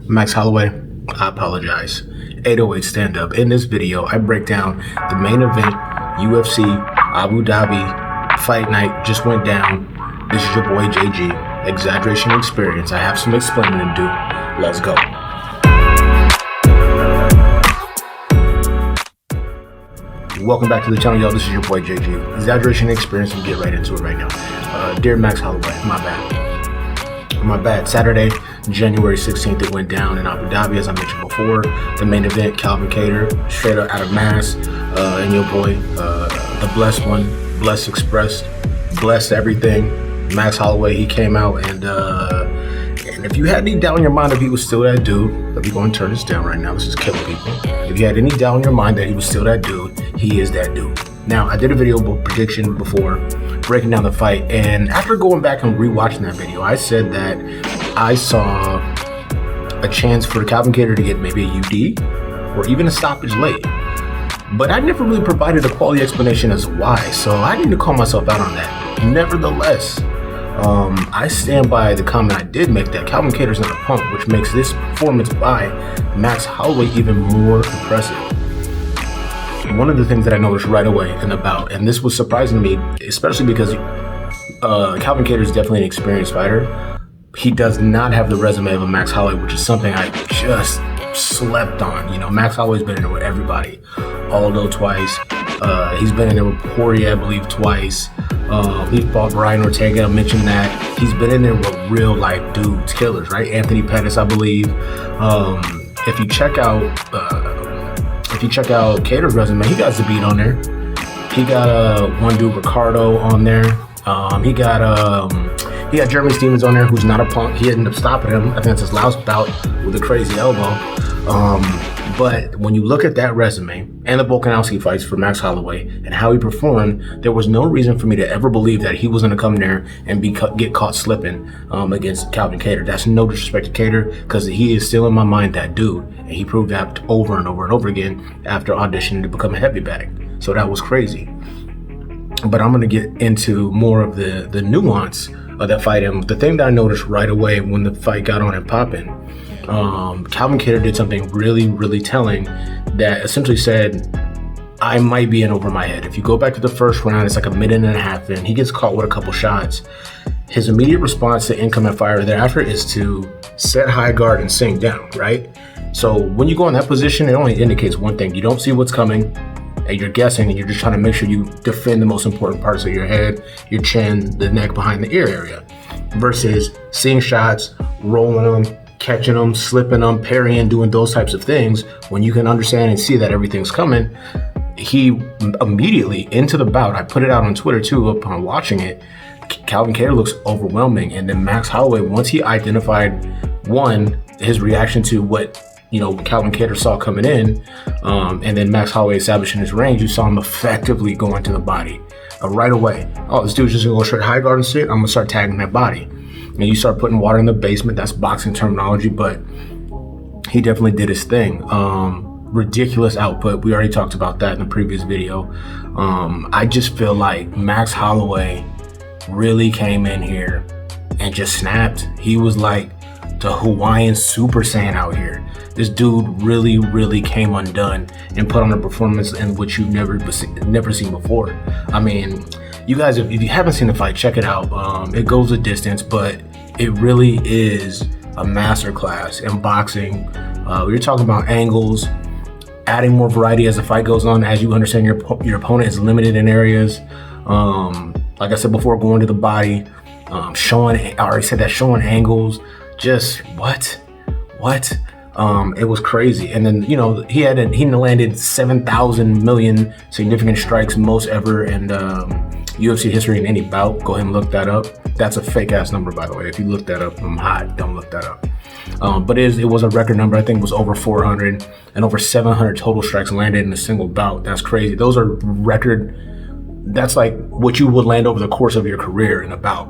Max Holloway, I apologize. 808 stand-up. In this video, I break down the main event, UFC Abu Dhabi Fight Night just went down. This is your boy JG, Exaggeration Experience. I have some explaining to do. Let's go. Welcome back to the channel, y'all. This is your boy JG, Exaggeration Experience, and get right into it right now. Dear Max Holloway, my bad. Saturday, January 16th, it went down in Abu Dhabi, as I mentioned before. The main event, Calvin Kattar, straight out of Mass, and your boy, the blessed one, blessed expressed, blessed everything. Max Holloway, he came out, and if you had any doubt in your mind if he was still that dude, let me go and turn this down right now. This is killing people. If you had any doubt in your mind that he was still that dude, he is that dude. Now, I did a video prediction before, breaking down the fight, and after going back and rewatching that video, I said that I saw a chance for Calvin Kattar to get maybe a UD or even a stoppage late. But I never really provided a quality explanation as why, so I need to call myself out on that. Nevertheless, I stand by the comment I did make that Calvin Kattar's not a punk, which makes this performance by Max Holloway even more impressive. One of the things that I noticed right away in the bout, and this was surprising to me, especially because Calvin Kattar is definitely an experienced fighter. He does not have the resume of a Max Holloway, which is something I just slept on. You know, Max Holloway's been in there with everybody. Aldo twice. He's been in there with Poirier, I believe, twice. He fought Brian Ortega, I mentioned that. He's been in there with real life dudes, killers, right? Anthony Pettis, I believe. If you check out Kattar's resume, he got Zabit on there. He got one dude, Ricardo, on there. He got Jeremy Stevens on there, who's not a punk. He ended up stopping him. I think that's his last bout with a crazy elbow. But when you look at that resume and the Volkanovski fights for Max Holloway and how he performed, there was no reason for me to ever believe that he was going to come there and get caught slipping against Calvin Kattar. That's no disrespect to Kattar, because he is still in my mind that dude, and he proved that over and over and over again after auditioning to become a heavy bag. So that was crazy. But I'm going to get into more of the nuance of that fight. And the thing that I noticed right away when the fight got on and popping, Calvin Kattar did something really, really telling that essentially said, I might be in over my head. If you go back to the first round, it's like a minute and a half in. He gets caught with a couple shots. His immediate response to incoming fire thereafter is to set high guard and sink down, right? So when you go in that position, it only indicates one thing. You don't see what's coming, and you're guessing, and you're just trying to make sure you defend the most important parts of your head, your chin, the neck, behind the ear area, versus seeing shots, rolling them, catching them, slipping them, parrying, doing those types of things. When you can understand and see that everything's coming, he immediately into the bout, I put it out on Twitter too upon watching it, Calvin Kattar looks overwhelming. And then Max Holloway, once he identified, one, his reaction to what Calvin Kattar saw coming in, and then Max Holloway establishing his range, you saw him effectively go into the body right away. Oh, this dude's just gonna go straight high guard and sit. I'm gonna start tagging that body. And you start putting water in the basement. That's boxing terminology, but he definitely did his thing. Ridiculous output. We already talked about that in the previous video. I just feel like Max Holloway really came in here and just snapped. He was like the Hawaiian Super Saiyan out here. This dude really, really came undone and put on a performance in which you've never seen before. I mean, you guys, if you haven't seen the fight, check it out. It goes a distance, but it really is a masterclass in boxing. We're talking about angles, adding more variety as the fight goes on, as you understand your opponent is limited in areas. Like I said before, going to the body, showing angles. Just what? It was crazy. And then, he landed 7,000 million significant strikes, most ever in UFC history in any bout. Go ahead and look that up. That's a fake ass number, by the way. If you look that up, I'm hot. Don't look that up. But it was a record number. I think it was over 400 and over 700 total strikes landed in a single bout. That's crazy. Those are record. That's like what you would land over the course of your career in a bout,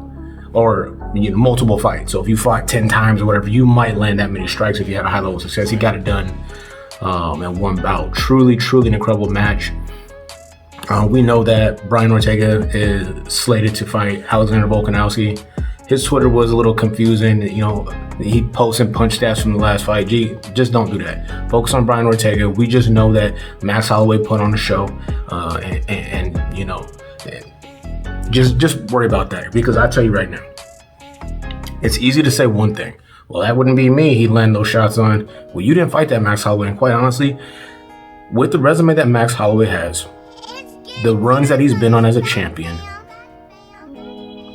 or multiple fights. So if you fought 10 times or whatever, you might land that many strikes if you had a high level of success. He got it done in one bout. Truly, truly an incredible match. We know that Brian Ortega is slated to fight Alexander Volkanovski His Twitter was a little confusing. You know, he posted punch stats from the last fight. Gee, just don't do that. Focus on Brian Ortega. We just know that Max Holloway put on a show, and you know, just worry about that, because I tell you right now, it's easy to say one thing. Well, that wouldn't be me. He'd land those shots on. Well, you didn't fight that Max Holloway, and quite honestly, with the resume that Max Holloway has, the runs that he's been on as a champion,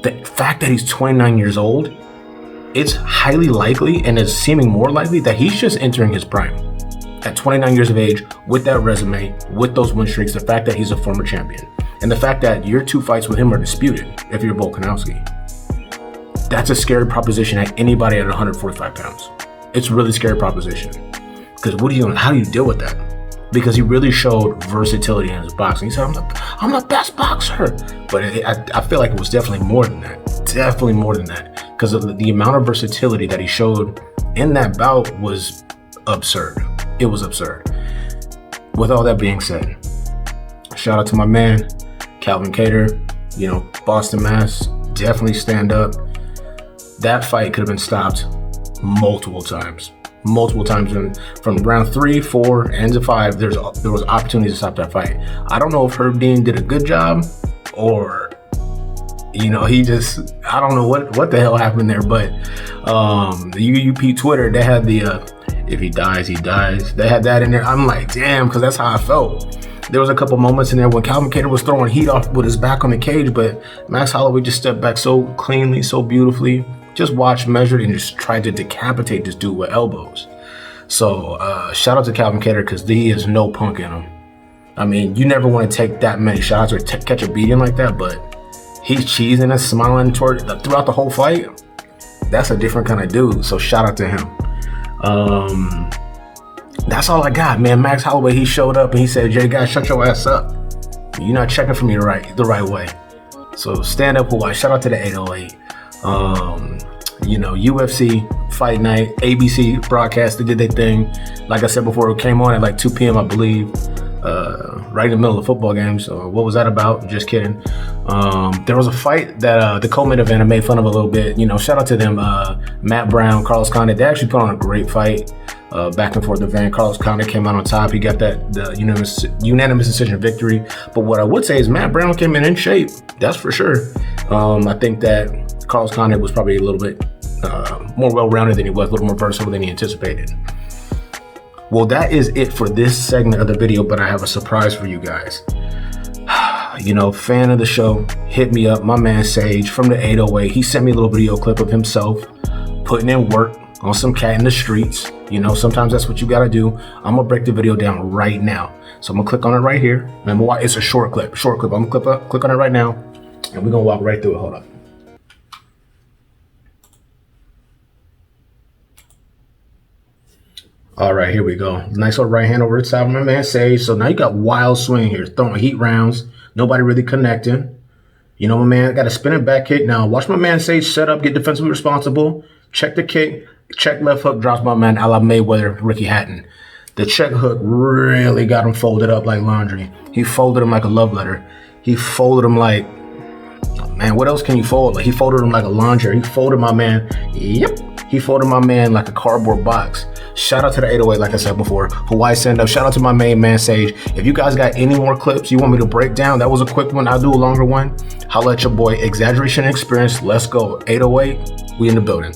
the fact that he's 29 years old, it's highly likely, and it's seeming more likely, that he's just entering his prime. At 29 years of age, with that resume, with those win streaks, the fact that he's a former champion, and the fact that your 2 fights with him are disputed, if you're Volkanovski, that's a scary proposition at anybody at 145 pounds. It's a really scary proposition. Because how do you deal with that? Because he really showed versatility in his boxing. He said, I'm the best boxer. But I feel like it was definitely more than that. Definitely more than that. Because of the amount of versatility that he showed in that bout was absurd. It was absurd. With all that being said, shout out to my man, Calvin Kattar, you know, Boston, Mass. Definitely stand up. That fight could have been stopped multiple times. And from round 3, 4, and to 5, there was opportunity to stop that fight. I don't know if Herb Dean did a good job, or you know, I don't know what the hell happened there. But the UUP Twitter, they had the if he dies, he dies. They had that in there. I'm like, damn, because that's how I felt. There was a couple moments in there when Calvin Kattar was throwing heat off with his back on the cage, but Max Holloway just stepped back so cleanly, so beautifully. Just watched, measured, and just tried to decapitate this dude with elbows. So shout out to Calvin Kattar, because he has no punk in him. I mean, you never want to take that many shots or catch a beating like that, but he's cheesing and smiling throughout the whole fight. That's a different kind of dude. So shout out to him. That's all I got, man. Max Holloway, he showed up and he said, "Jay, guys, shut your ass up. You're not checking for me the right way." So stand up, Hawaii. Shout out to the 808. You know, UFC Fight Night, ABC broadcast, they did their thing. Like I said before, it came on at like 2 p.m., I believe, right in the middle of the football game. So what was that about? Just kidding. There was a fight that the co-main event I made fun of a little bit. You know, shout out to them. Matt Brown, Carlos Condit, they actually put on a great fight. Back and forth event. Carlos Condit came out on top. He got the unanimous decision victory. But what I would say is Matt Brown came in shape. That's for sure. I think that Carlos Condit was probably a little bit more well-rounded than he was, a little more versatile than he anticipated. Well, that is it for this segment of the video, but I have a surprise for you guys. You know, fan of the show, hit me up. My man Sage from the 808, he sent me a little video clip of himself putting in work on some cat in the streets. You know, sometimes that's what you gotta do. I'm gonna break the video down right now. So I'm gonna click on it right here. Remember, it's a short clip. I'm gonna click on it right now, and we're gonna walk right through it. Hold up. All right, here we go. Nice little right hand over the top of my man Sage. So now you got wild swing here, throwing heat rounds. Nobody really connecting. You know, my man got a spinning back kick. Now watch my man Sage set up, get defensively responsible. Check the kick. Check left hook, drops my man a la Mayweather, Ricky Hatton. The check hook really got him folded up like laundry. He folded him like a love letter. He folded him like, man, what else can you fold? Like, he folded him like a laundry. He folded my man, he folded my man like a cardboard box. Shout out to the 808, like I said before. Hawaii send up. Shout out to my main man Sage. If you guys got any more clips you want me to break down, that was a quick one. I'll do a longer one. Holla at your boy, Exaggeration Experience. Let's go. 808, we in the building.